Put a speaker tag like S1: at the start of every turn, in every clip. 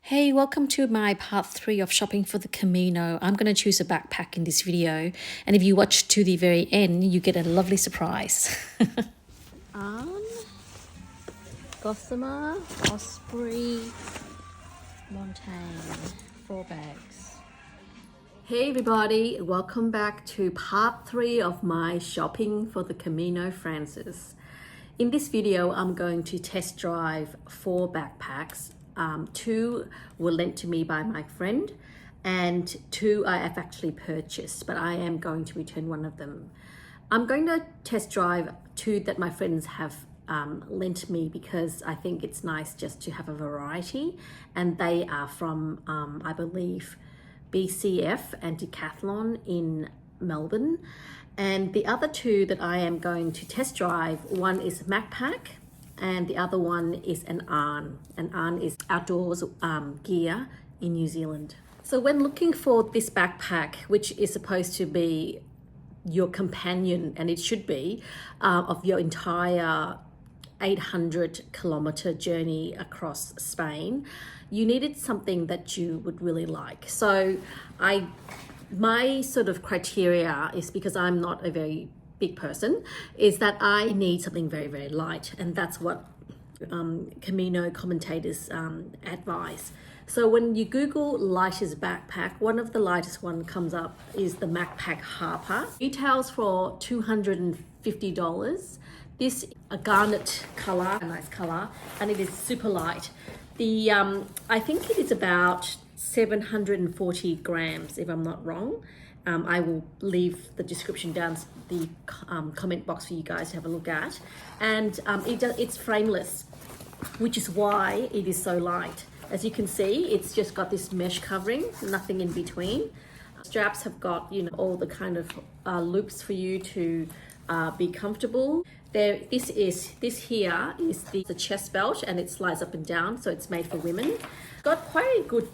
S1: Hey, welcome to my part 3 of shopping for the Camino. I'm going to choose a backpack in this video, and if you watch to the very end, you get a lovely surprise. Aarn, Gossamer, Osprey, Montaigne, 4 bags. Hey everybody, welcome back to part 3 of my shopping for the Camino Francis. In this video, I'm going to test drive 4 backpacks. 2 were lent to me by my friend, and 2 I have actually purchased, but I am going to return one of them. I'm going to test drive 2 that my friends have lent me because I think it's nice just to have a variety, and they are from, I believe, BCF and Decathlon in Melbourne. And the other 2 that I am going to test drive, one is MACPAC, and the other one is an Aarn. An Aarn is outdoors gear in New Zealand. So when looking for this backpack, which is supposed to be your companion, and it should be, of your entire 800-kilometer journey across Spain, you needed something that you would really like. So my sort of criteria is, because I'm not a very big person, is that I need something very, very light, and that's what Camino commentators advise. So when you Google lightest backpack, one of the lightest one comes up is the MACPAC Harper. Retails for $250. This a garnet color, a nice color, and it is super light. The I think it is about 740 grams, if I'm not wrong. I will leave the description down the comment box for you guys to have a look at. And it's frameless, which is why it is so light. As you can see, it's just got this mesh covering, nothing in between. Straps have got, you know, all the kind of loops for you to be comfortable. This here is the chest belt, and it slides up and down, so it's made for women. Got quite a good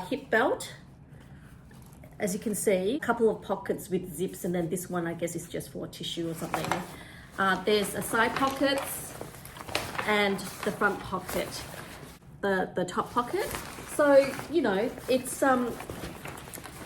S1: hip belt. As you can see, a couple of pockets with zips, and then this one I guess is just for tissue or something. There's a side pockets and the front pocket, the top pocket. So, you know, it's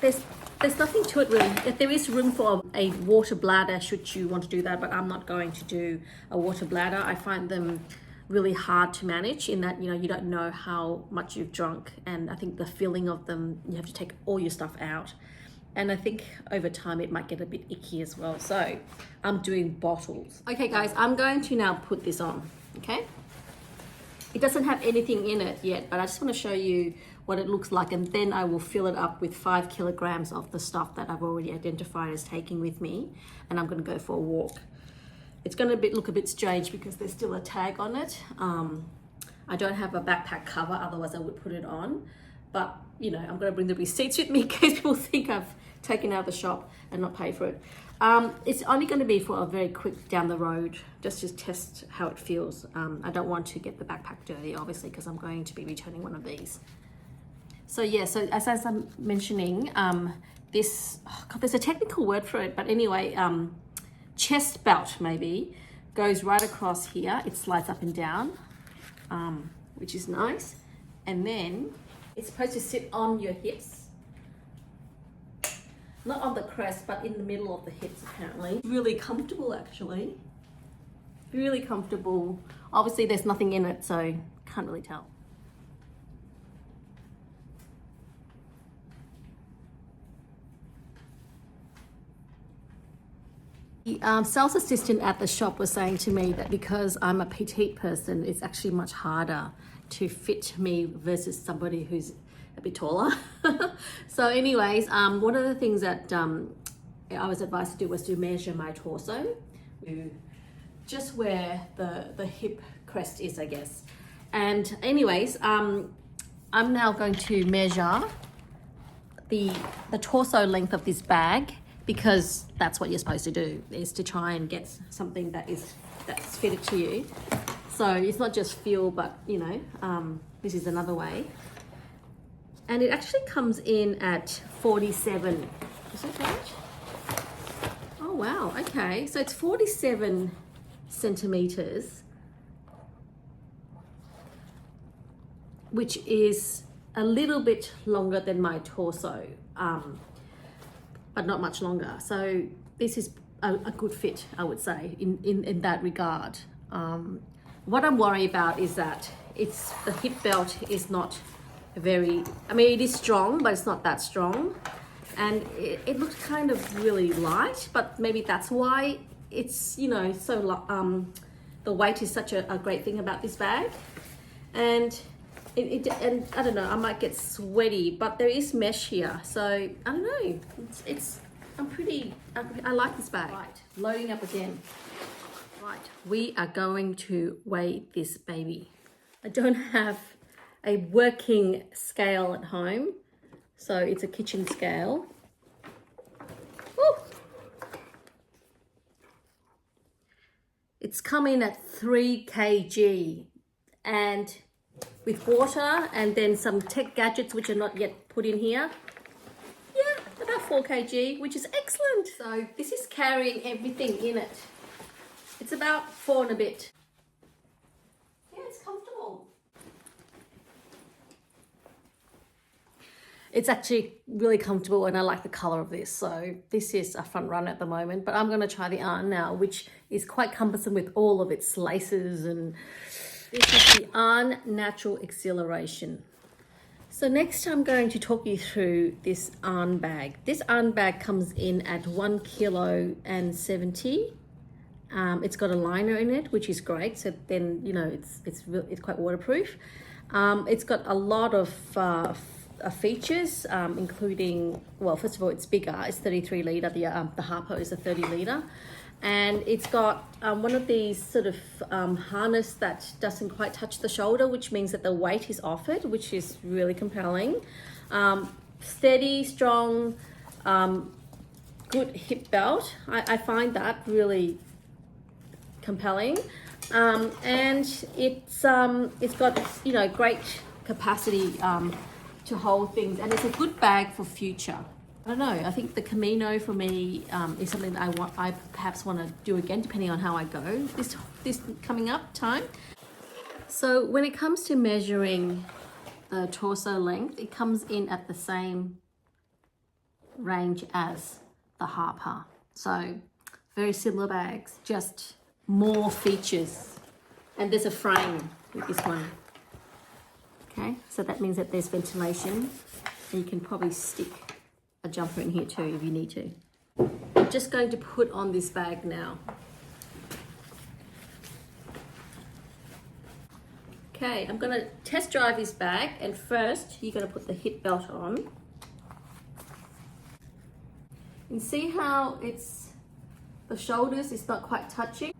S1: there's nothing to it really. There is room for a water bladder should you want to do that, but I'm not going to do a water bladder. I find them really hard to manage in that, you know, you don't know how much you've drunk, and I think the feeling of them, you have to take all your stuff out, and I think over time it might get a bit icky as well. So I'm doing bottles. Okay guys, I'm going to now put this on. Okay, it doesn't have anything in it yet, but I just want to show you what it looks like, and then I will fill it up with 5 kilograms of the stuff that I've already identified as taking with me, and I'm going to go for a walk. It's going to look a bit strange because there's still a tag on it. I don't have a backpack cover, otherwise I would put it on. But, you know, I'm going to bring the receipts with me in case people think I've taken out of the shop and not pay for it. It's only going to be for a very quick down the road, just to test how it feels. I don't want to get the backpack dirty, obviously, because I'm going to be returning one of these. So yeah, so as I'm mentioning, there's a technical word for it, but anyway, chest belt maybe goes right across here. It slides up and down, which is nice, and then it's supposed to sit on your hips, not on the crest, but in the middle of the hips apparently. Really comfortable, actually, really comfortable. Obviously there's nothing in it, so can't really tell. The sales assistant at the shop was saying to me that because I'm a petite person, it's actually much harder to fit me versus somebody who's a bit taller. So anyways, one of the things that I was advised to do was to measure my torso, just where the hip crest is, I guess. And anyways, I'm now going to measure the torso length of this bag, because that's what you're supposed to do, is to try and get something that's fitted to you. So it's not just feel, but you know, this is another way. And it actually comes in at 47. Is that right? Oh wow, okay. So it's 47 centimeters, which is a little bit longer than my torso, but not much longer. So this is a good fit, I would say, in that regard. What I'm worried about is that the hip belt is not very, I mean, it is strong, but it's not that strong. And it looks kind of really light, but maybe that's why it's, you know, so, the weight is such a great thing about this bag. And and I don't know, I might get sweaty, but there is mesh here. So I don't know, I like this bag. Right, loading up again. Right, we are going to weigh this baby. I don't have a working scale at home, so it's a kitchen scale. Woo! It's come in at 3 kg, and with water and then some tech gadgets which are not yet put in here, yeah, about 4 kg, which is excellent. So this is carrying everything in it. It's about 4 and a bit. Yeah, it's comfortable. It's actually really comfortable, and I like the color of this. So this is a front run at the moment, but I'm going to try the Aarn now, which is quite cumbersome with all of its laces. And this is the Aarn Natural Exhilaration. So next I'm going to talk you through this Aarn bag. This Aarn bag comes in at 1 kilo and 70. It's got a liner in it, which is great. So then, you know, it's quite waterproof. It's got a lot of features, including, well, first of all, it's bigger. It's 33 litre. The Harper is a 30 litre. And it's got one of these sort of harness that doesn't quite touch the shoulder, which means that the weight is off it, which is really compelling. Steady, strong, good hip belt. I find that really compelling. And it's got, you know, great capacity to hold things, and it's a good bag for future. I don't know, I think the Camino for me is something that I perhaps want to do again, depending on how I go this coming up time. So when it comes to measuring the torso length, it comes in at the same range as the Harper. So very similar bags, just more features. And there's a frame with this one. Okay, so that means that there's ventilation, and you can probably stick a jumper in here too if you need to. I'm just going to put on this bag now. Okay, I'm going to test drive this bag, and first you're going to put the hip belt on. You see how the shoulders is not quite touching,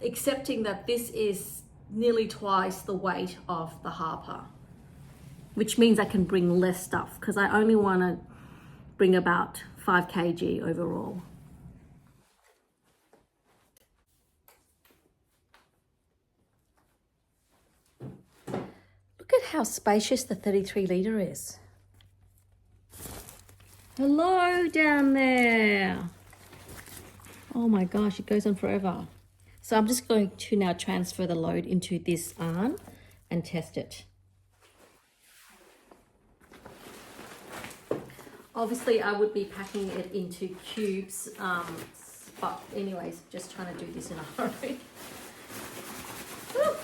S1: excepting that this is nearly twice the weight of the Harper, which means I can bring less stuff because I only want to bring about 5 kg overall. Look at how spacious the 33 litre is. Hello down there. Oh my gosh, it goes on forever. So I'm just going to now transfer the load into this Aarn and test it. Obviously, I would be packing it into cubes, but anyways, just trying to do this in a hurry. Woo!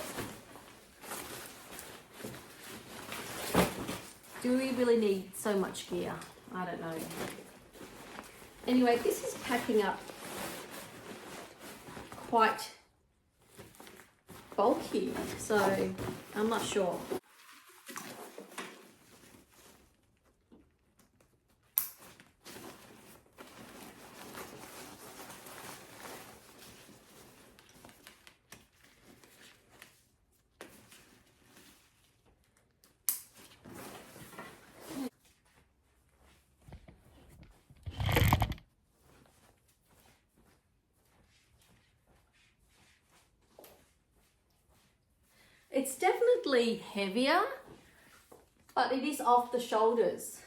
S1: Do we really need so much gear? I don't know. Anyway, this is packing up quite bulky, so I'm not sure. It's definitely heavier, but it is off the shoulders.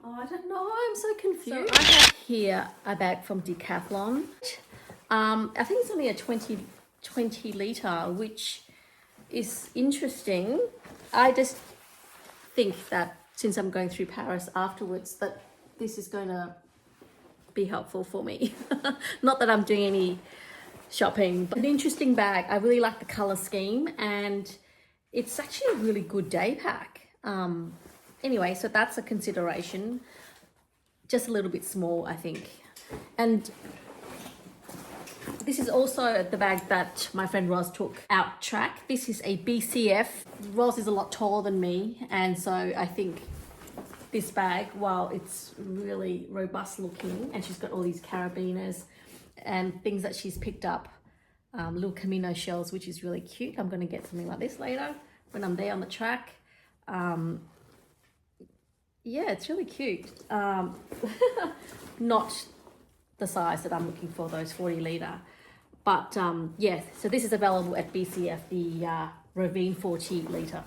S1: Oh, I don't know, I'm so confused. So I have here a bag from Decathlon. I think it's only a 20 litre, which is interesting. I just think that since I'm going through Paris afterwards, that this is going to be helpful for me. Not that I'm doing any shopping, but an interesting bag. I really like the color scheme, and it's actually a really good day pack. Anyway, so that's a consideration. Just a little bit small, I think. And this is also the bag that my friend Roz took out track. This is a BCF. Roz is a lot taller than me, and so I think this bag, while it's really robust looking, and she's got all these carabiners and things that she's picked up, little Camino shells, which is really cute. I'm going to get something like this later when I'm there on the track. Yeah, it's really cute. Not the size that I'm looking for, those 40 litre. But yes, so this is available at BCF, the Ravine 40 litre.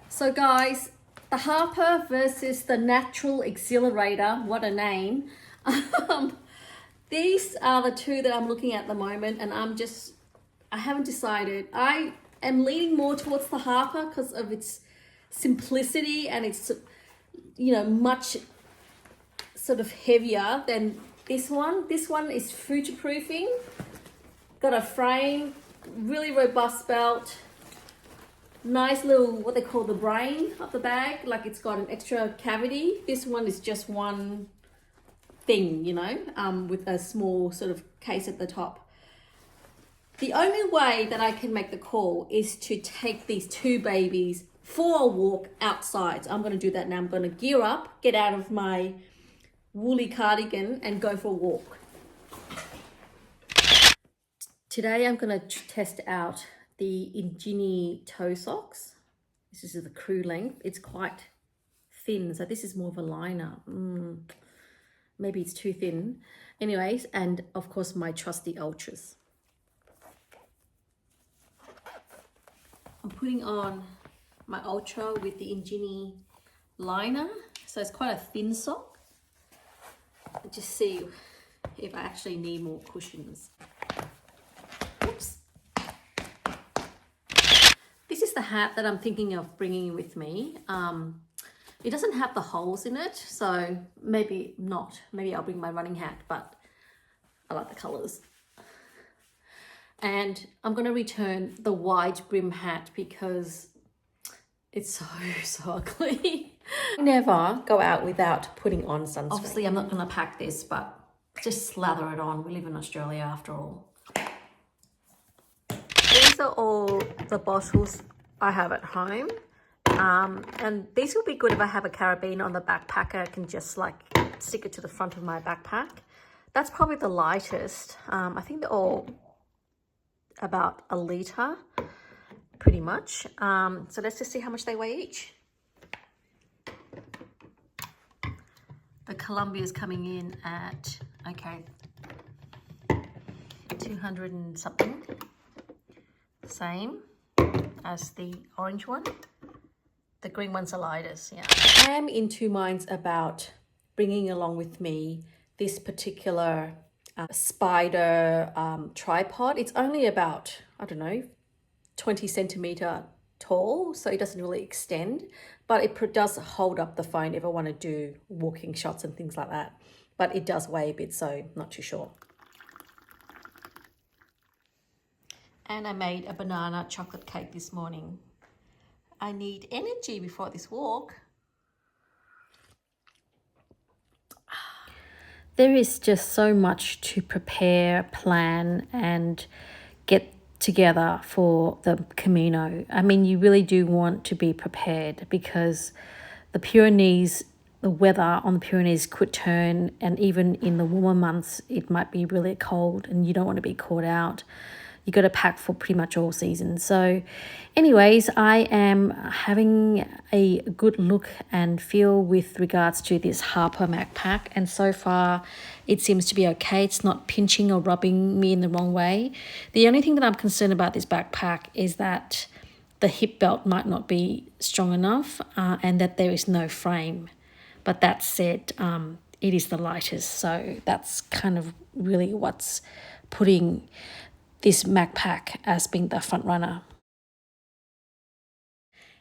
S1: So guys, the Harper versus the Natural Exhilarator, what a name. These are the two that I'm looking at the moment, and I haven't decided. I am leaning more towards the Harper because of its simplicity, and it's, you know, much sort of heavier than this one. This one is future-proofing, got a frame, really robust belt, nice little, what they call the brain of the bag, like it's got an extra cavity. This one is just one thing, you know, with a small sort of case at the top. The only way that I can make the call is to take these two babies for a walk outside. So I'm going to do that now. I'm going to gear up, get out of my woolly cardigan and go for a walk. Today I'm going to test out the Ingini toe socks. This is the crew length. It's quite thin, so this is more of a liner. Maybe it's too thin. Anyways, and of course my trusty Ultras. I'm putting on my Ultra with the Ingini liner, so it's quite a thin sock. Just see if I actually need more cushions. Oops. This is the hat that I'm thinking of bringing with me. It doesn't have the holes in it, so maybe not. Maybe I'll bring my running hat, but I like the colors. And I'm going to return the wide brim hat because it's so ugly. I never go out without putting on sunscreen. Obviously, I'm not going to pack this, but just slather it on. We live in Australia after all. These are all the bottles I have at home. And these will be good if I have a carabiner on the backpack. I can just like stick it to the front of my backpack. That's probably the lightest. I think they're all about a litre, pretty much. So let's just see how much they weigh each. The Columbia is coming in at, okay, 200 and something. Same as the orange one. The green one's the lightest, yeah. I am in two minds about bringing along with me this particular spider tripod. It's only about, I don't know, 20 centimeter tall, so it doesn't really extend, but it does hold up the phone if I want to do walking shots and things like that. But it does weigh a bit, so not too sure. And I made a banana chocolate cake this morning. I need energy before this walk. There is just so much to prepare, plan, and get together for the Camino. I mean, you really do want to be prepared because the Pyrenees, the weather on the Pyrenees could turn, and even in the warmer months, it might be really cold and you don't want to be caught out. You got to pack for pretty much all seasons. So anyways, I am having a good look and feel with regards to this Harper MACPAC, and so far it seems to be okay. It's not pinching or rubbing me in the wrong way. The only thing that I'm concerned about this backpack is that the hip belt might not be strong enough and that there is no frame. But that said, it is the lightest. So that's kind of really what's putting this MACPAC as being the front runner.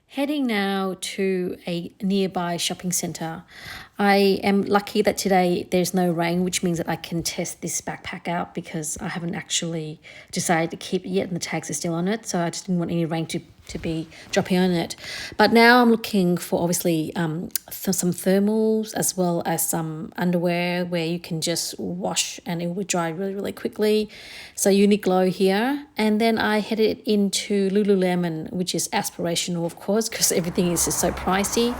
S1: Heading now to a nearby shopping centre. I am lucky that today there's no rain, which means that I can test this backpack out because I haven't actually decided to keep it yet and the tags are still on it. So I just didn't want any rain to be dropping on it. But now I'm looking for obviously some thermals as well as some underwear where you can just wash and it will dry really, really quickly. So Uniqlo here. And then I headed into Lululemon, which is aspirational, of course, because everything is just so pricey.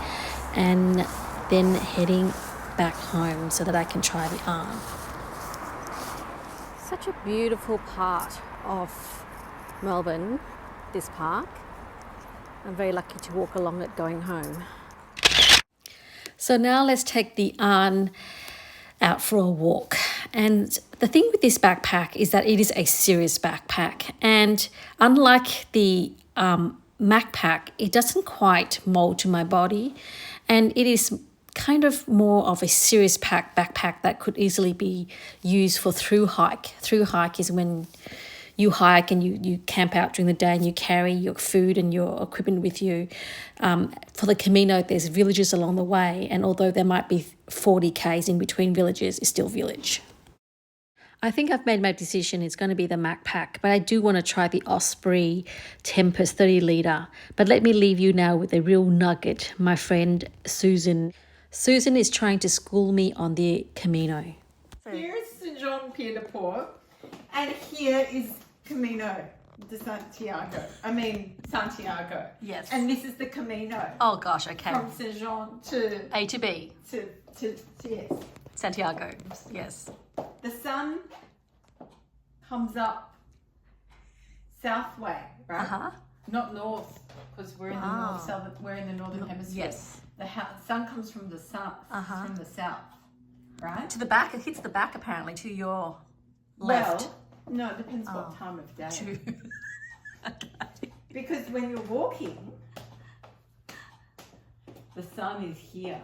S1: And then heading back home so that I can try the Aarn. Such a beautiful part of Melbourne, this park. I'm very lucky to walk along it going home. So now let's take the Aarn out for a walk. And the thing with this backpack is that it is a serious backpack. And unlike the MACPAC, it doesn't quite mold to my body. And it is kind of more of a serious backpack that could easily be used for through hike. Through hike is when you hike and you camp out during the day and you carry your food and your equipment with you. For the Camino, there's villages along the way, and although there might be 40 k's in between villages, it's still village. I think I've made my decision. It's going to be the MACPAC, but I do want to try the Osprey Tempest 30 litre. But let me leave you now with a real nugget. My friend Susan. Susan is trying to school me on the Camino.
S2: Here is St. John Pied de Port, and here is Camino de Santiago. Santiago.
S1: Yes.
S2: And this is the Camino.
S1: Oh gosh, okay.
S2: From St. Jean to
S1: A to B.
S2: to yes.
S1: Santiago, yes.
S2: The sun comes up south way, right?
S1: Uh-huh.
S2: Not north, because we're in the north southern. We're in the northern hemisphere.
S1: Yes.
S2: The sun comes from the south. From the south, right?
S1: To the back, it hits the back apparently to your left.
S2: Well, no, it depends what time of day.
S1: Okay.
S2: Because when you're walking, the sun is here.